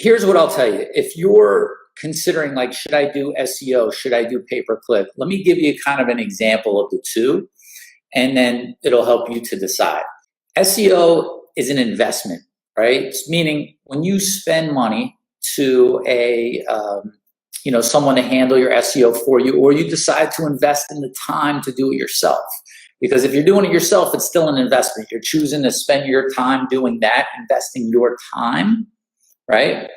here's what I'll tell you. If you're considering like, should I do SEO? Should I do pay-per-click? Let me give you kind of an example of the two, and then it'll help you to decide. SEO is an investment, right? It's meaning when you spend money to someone to handle your SEO for you, or you decide to invest in the time to do it yourself. Because if you're doing it yourself, it's still an investment. You're choosing to spend your time doing that, investing your time, right,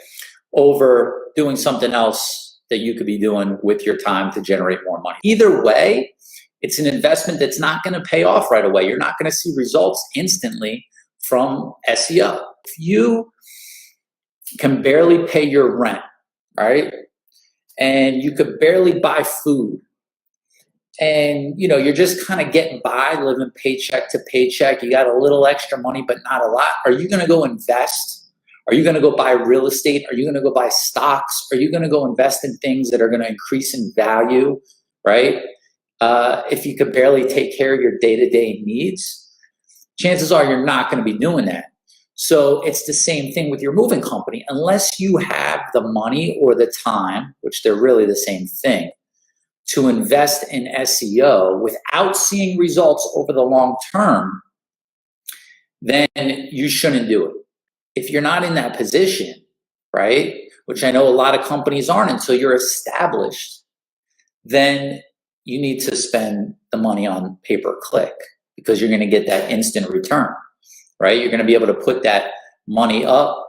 over doing something else that you could be doing with your time to generate more money. Either way, it's an investment that's not going to pay off right away. You're not going to see results instantly from SEO. If you can barely pay your rent, right, and you could barely buy food, and you're just kind of getting by, living paycheck to paycheck, you got a little extra money but not a lot, are you going to go invest? Are you going to go buy real estate? Are you going to go buy stocks? Are you going to go invest in things that are going to increase in value, right? If you could barely take care of your day-to-day needs, chances are you're not going to be doing that. So it's the same thing with your moving company. Unless you have the money or the time, which they're really the same thing, to invest in SEO without seeing results over the long term, then you shouldn't do it. If you're not in that position, right, which I know a lot of companies aren't until you're established, then you need to spend the money on pay-per-click because you're going to get that instant return, right? You're going to be able to put that money up,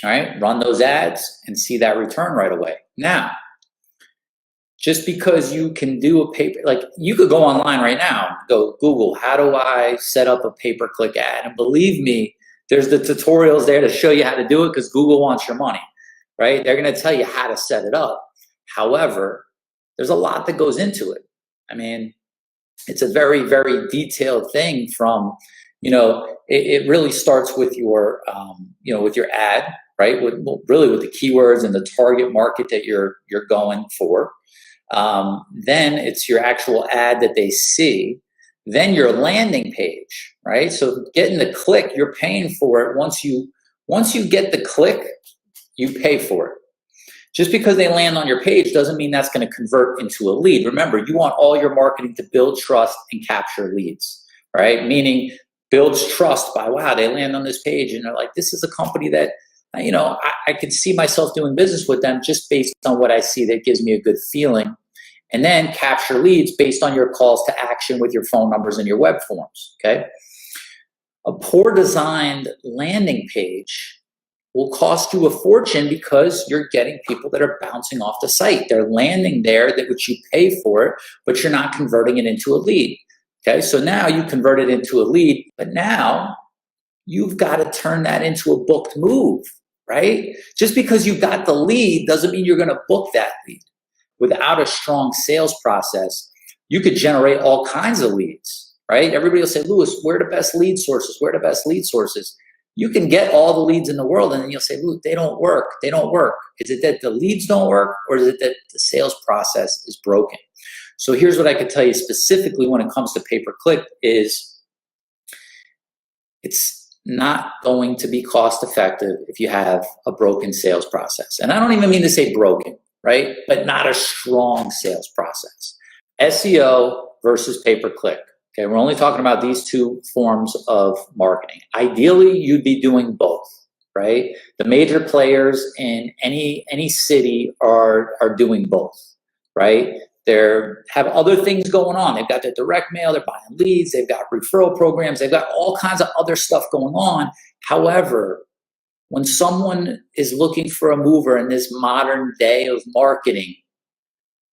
all right, run those ads and see that return right away. Now, just because you can do a like you could go online right now, go Google, how do I set up a pay-per-click ad? And believe me, there's the tutorials there to show you how to do it because Google wants your money, right? They're going to tell you how to set it up. However, there's a lot that goes into it. I mean, it's a very, very detailed thing from, it really starts with your, with your ad, right? Really with the keywords and the target market that you're going for. Then it's your actual ad that they see. Then your landing page, right? So getting the click, you're paying for it. Once you get the click, you pay for it. Just because they land on your page doesn't mean that's going to convert into a lead. Remember, you want all your marketing to build trust and capture leads, right? Meaning builds trust by, wow, they land on this page and they're like, this is a company that, I could see myself doing business with them just based on what I see that gives me a good feeling. And then capture leads based on your calls to action with your phone numbers and your web forms, okay? A poor designed landing page will cost you a fortune because you're getting people that are bouncing off the site. They're landing there, which you pay for it, but you're not converting it into a lead, okay? So now you convert it into a lead, but now you've got to turn that into a booked move, right? Just because you got the lead doesn't mean you're going to book that lead. Without a strong sales process, you could generate all kinds of leads, right? Everybody will say, Louis, where are the best lead sources? Where are the best lead sources? You can get all the leads in the world, and then you'll say, Louis, they don't work. They don't work. Is it that the leads don't work, or is it that the sales process is broken? So here's what I could tell you specifically when it comes to pay-per-click is it's not going to be cost effective if you have a broken sales process. And I don't even mean to say broken, right? But not a strong sales process. SEO versus pay-per-click. Okay, we're only talking about these two forms of marketing. Ideally, you'd be doing both, right? The major players in any city are doing both, right? They have other things going on. They've got their direct mail, they're buying leads, they've got referral programs, they've got all kinds of other stuff going on. However, when someone is looking for a mover in this modern day of marketing,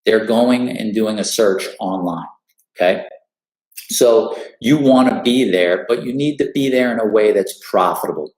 they're going and doing a search online, okay? So you want to be there, but you need to be there in a way that's profitable.